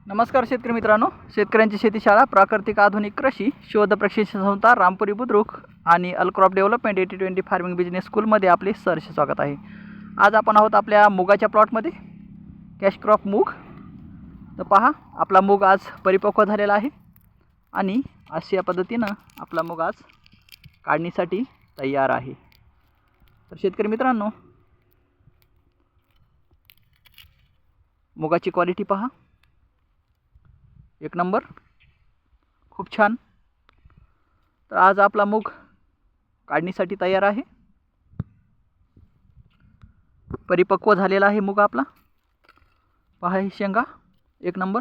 नमस्कार शेतकरी मित्रांनो, शेतकऱ्यांची शेतीशाळा प्राकृतिक आधुनिक कृषी शोध प्रशिक्षण संस्था रामपुरी बुद्रुक आणि अलक्रॉप डेव्हलपमेंट 80-20 फार्मिंग बिझनेस स्कूलमध्ये आपले सहर्ष स्वागत आहे। आज आपण आहोत आपल्या मुगाच्या प्लॉटमध्ये, कॅश क्रॉप मूग। तर पहा, आपला मूग आज परिपक्व झालेला आहे आणि अशा पद्धतीनं आपला मूग आज काढणीसाठी तयार आहे। तर शेतकरी मित्रांनो, मुगाची क्वालिटी पहा, एक नंबर, खूप छान। तर आज आपला मूग काढणीसाठी तयार आहे, परिपक्व झालेला आहे मूग आपला। पहा ही शेंगा, एक नंबर।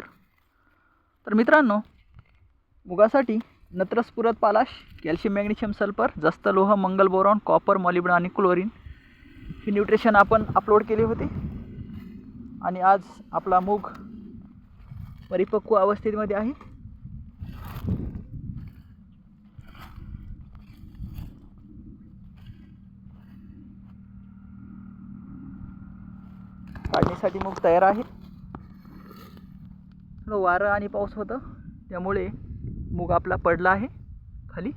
तर मित्रांनो, मुगासाठी नत्रस पूरक पालाश, कॅल्शियम मॅग्नेशियम सल्फर, जस्त लोह, मंगल बोरॉन, कॉपर, मॉलिब्डेनम आणि क्लोरीन ही न्यूट्रिशन आपण अपलोड केले होते आणि आज आपला मूग परिपक्व अवस्थेमध्ये आहे। काढणीसाठी मूग तयार आहे। थोडं वारं आणि पाऊस होतं त्यामुळे मूग आपला पडला आहे खाली।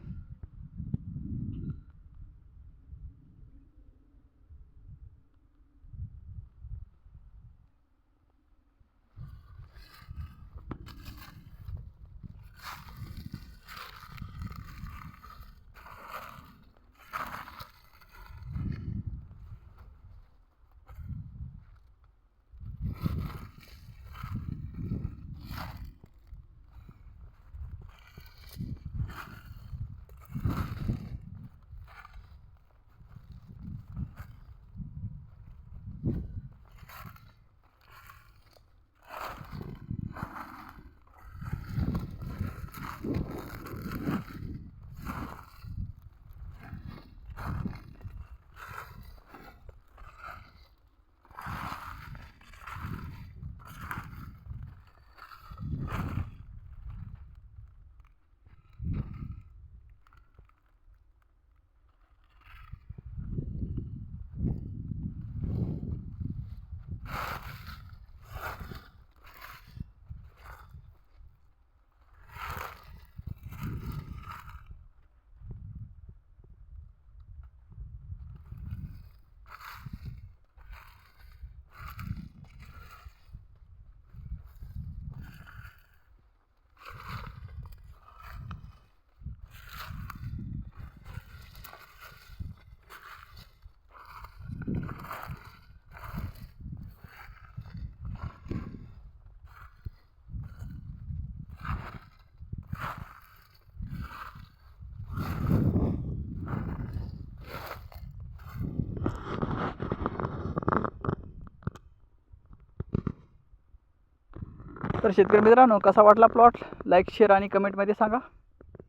तर शेतकरी मित्रांनो, कसा वाटला प्लॉट, लाईक शेअर आणि कमेंटमध्ये सांगा।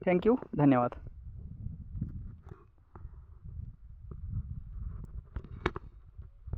थँक्यू, धन्यवाद।